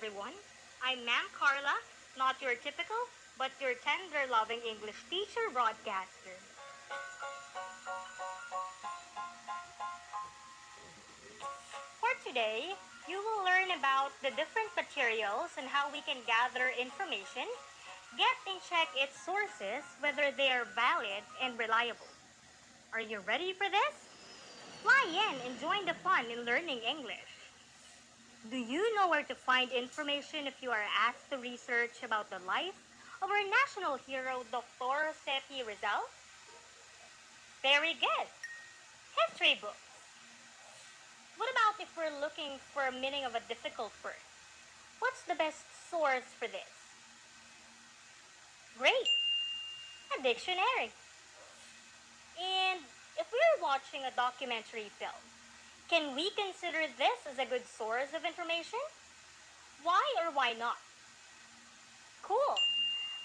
everyone. I'm Ma'am Carla, not your typical, but your tender, loving English teacher broadcaster. For today, you will learn about the different materials and how we can gather information, get and check its sources, whether they are valid and reliable. Are you ready for this? Fly in and join the fun in learning English. Do you know where to find information if you are asked to research about the life of our national hero, Dr. Sepi Rizal? Very good. History books. What about if we're looking for a meaning of a difficult word? What's the best source for this? Great. A dictionary. And if we're watching a documentary film, can we consider this as a good source of information? Why or why not? Cool!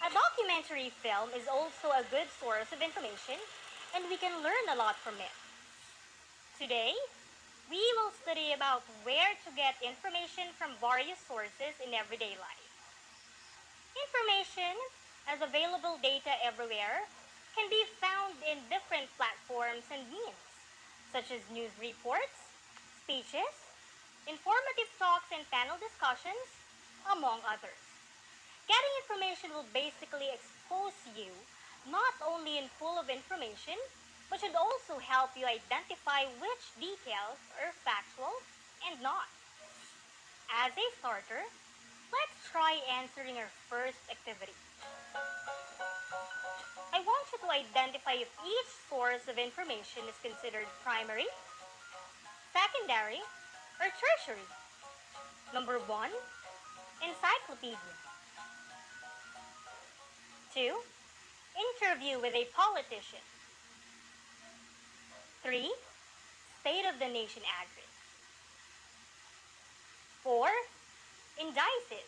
A documentary film is also a good source of information, and we can learn a lot from it. Today, we will study about where to get information from various sources in everyday life. Information, as available data everywhere, can be found in different platforms and means, such as news reports, speeches, informative talks and panel discussions, among others. Getting information will basically expose you not only in full of information, but should also help you identify which details are factual and not. As a starter, let's try answering our first activity. I want you to identify if each source of information is considered primary, secondary, or tertiary. Number 1, encyclopedia. 2, interview with a politician. 3, State of the Nation address. 4, indices.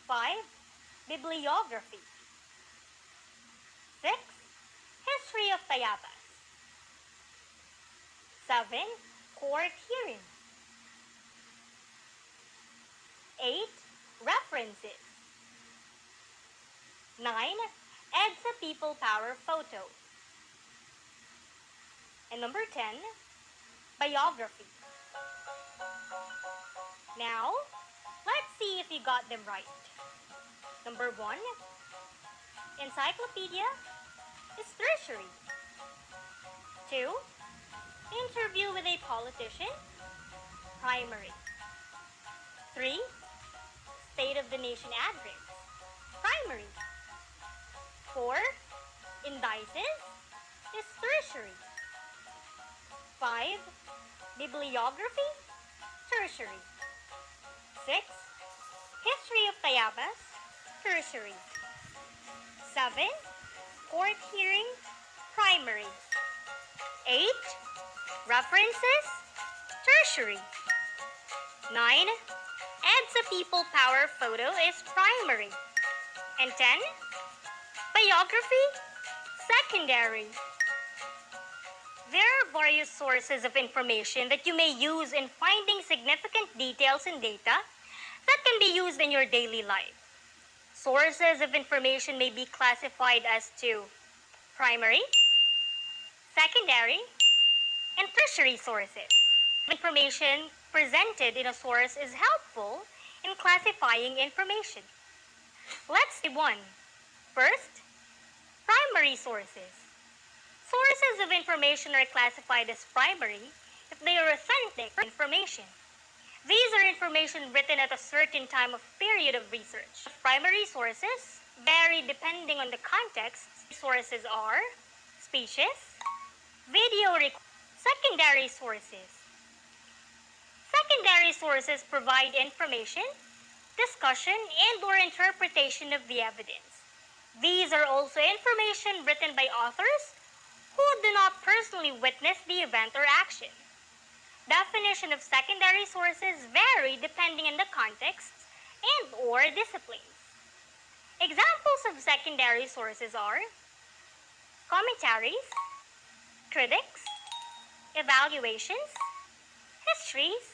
5, bibliography. 6, history of Tayabas. 7, court hearing. 8, references. 9, EDSA People Power photo. And number 10, biography. Now, let's see if you got them right. Number 1, encyclopedia is tertiary. 2, interview with a politician, primary. 3, State of the Nation address, primary. 4, indices is tertiary. 5, bibliography, tertiary. 6, history of Tayabas, tertiary. 7, court hearing, primary. 8, references, tertiary. 9, EDSA People Power photo is primary. And 10, biography, secondary. There are various sources of information that you may use in finding significant details and data that can be used in your daily life. Sources of information may be classified as to primary, secondary, and tertiary sources. Information presented in a source is helpful in classifying information. Let's see one. First, primary sources. Sources of information are classified as primary if they are authentic information. These are information written at a certain time of period of research. Primary sources vary depending on the context. Sources are speeches, video recordings. Secondary sources. Secondary sources provide information, discussion, and/or interpretation of the evidence. These are also information written by authors who do not personally witness the event or action. Definition of secondary sources vary depending on the contexts and/or disciplines. Examples of secondary sources are commentaries, critics, evaluations, histories,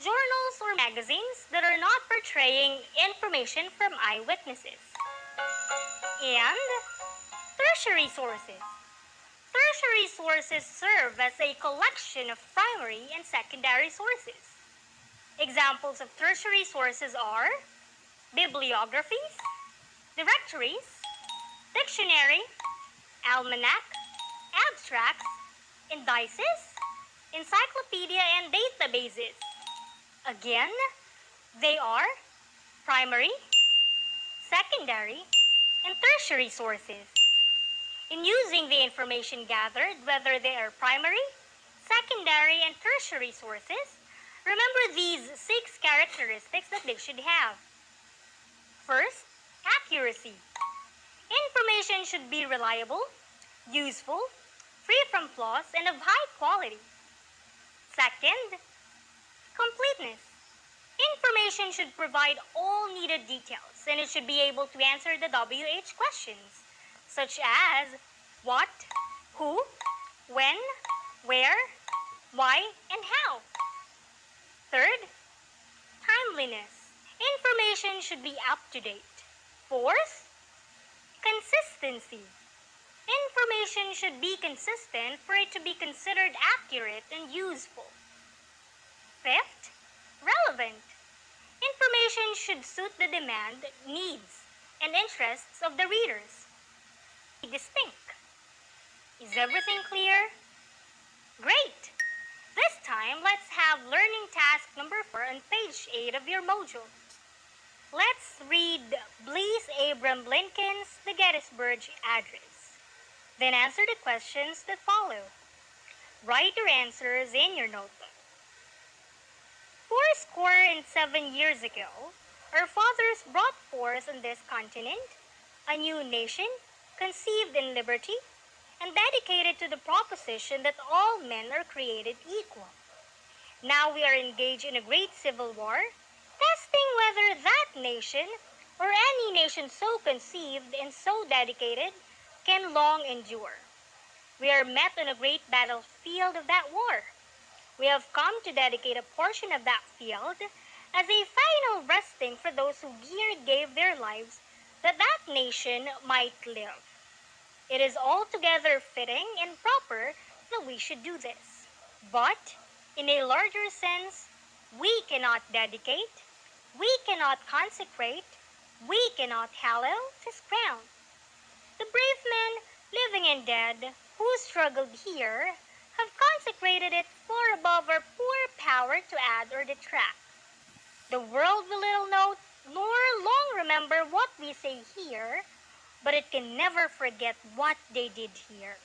journals or magazines that are not portraying information from eyewitnesses. And tertiary sources. Tertiary sources serve as a collection of primary and secondary sources. Examples of tertiary sources are bibliographies, directories, dictionary, almanac, abstracts, indices, encyclopedia, and databases. Again, they are primary, secondary, and tertiary sources. In using the information gathered, whether they are primary, secondary, and tertiary sources, remember these 6 characteristics that they should have. First, accuracy. Information should be reliable, useful, free from flaws, and of high quality. Second, completeness. Information should provide all needed details, and it should be able to answer the WH questions, such as what, who, when, where, why, and how. Third, timeliness. Information should be up to date. Fourth, consistency. Information should be consistent for it to be considered accurate and useful. Fifth, relevant. Information should suit the demand, needs, and interests of the readers. Distinct. Is everything clear? Great! This time, let's have learning task number 4 on page 8 of your module. Let's read Bliss Abraham Lincoln's The Gettysburg Address. Then answer the questions that follow. Write your answers in your notebook. 7 years ago, our fathers brought forth on this continent a new nation, conceived in liberty, and dedicated to the proposition that all men are created equal. Now we are engaged in a great civil war, testing whether that nation, or any nation so conceived and so dedicated, can long endure. We are met on a great battlefield of that war. We have come to dedicate a portion of that field as a final resting for those who here gave their lives that that nation might live. It is altogether fitting and proper that we should do this. But, in a larger sense, we cannot dedicate, we cannot consecrate, we cannot hallow this ground. The brave men, living and dead, who struggled here, have consecrated it far above our poor power to add or detract. The world will little note nor long remember what we say here, but it can never forget what they did here.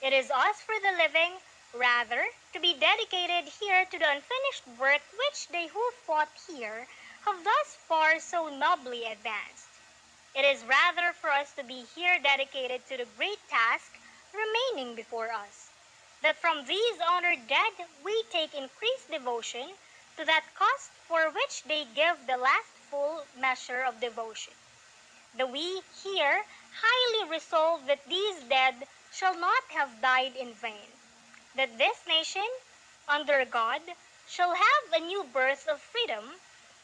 It is us for the living, rather, to be dedicated here to the unfinished work which they who fought here have thus far so nobly advanced. It is rather for us to be here dedicated to the great task remaining before us, that from these honored dead we take increased devotion to that cause for which they give the last full measure of devotion. That we here highly resolve that these dead shall not have died in vain, that this nation, under God, shall have a new birth of freedom,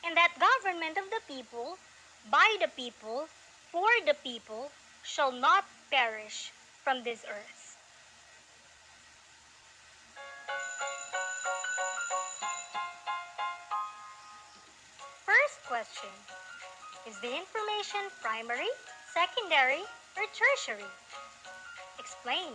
and that government of the people, by the people, for the people, shall not perish from this earth. First question. Is the information primary, secondary, or tertiary? Explain.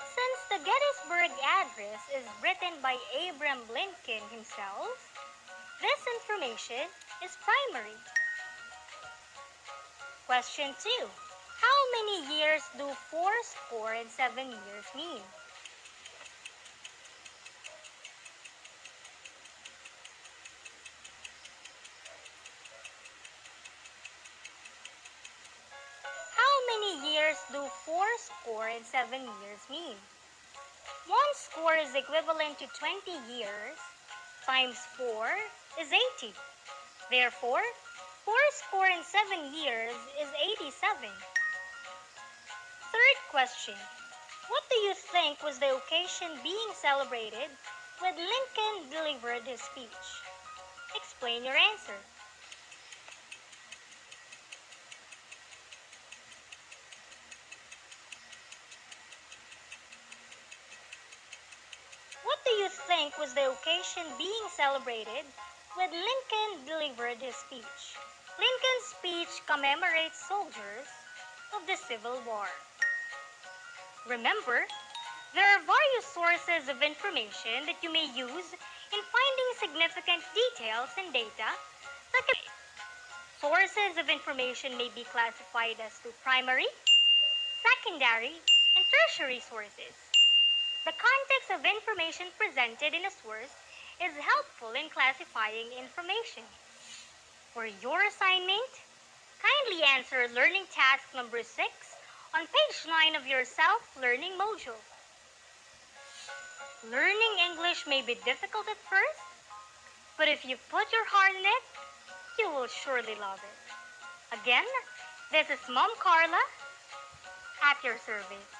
Since the Gettysburg Address is written by Abraham Lincoln himself, this information is primary. Question 2. How many years do 7 years mean? How many years do 7 years mean? 1 score is equivalent to 20 years, times 4 is 80. Therefore, Fourscore and 7 years is 87. Third question. What do you think was the occasion being celebrated when Lincoln delivered his speech? Explain your answer. What do you think was the occasion being celebrated when Lincoln delivered his speech? Lincoln's speech commemorates soldiers of the Civil War. Remember, there are various sources of information that you may use in finding significant details and data. Sources of information may be classified as to primary, secondary, and tertiary sources. The context of information presented in a source is helpful in classifying information. For your assignment, kindly answer learning task number 6 on page 9 of your self-learning module. Learning English may be difficult at first, but if you put your heart in it, you will surely love it. Again, this is Mom Carla at your service.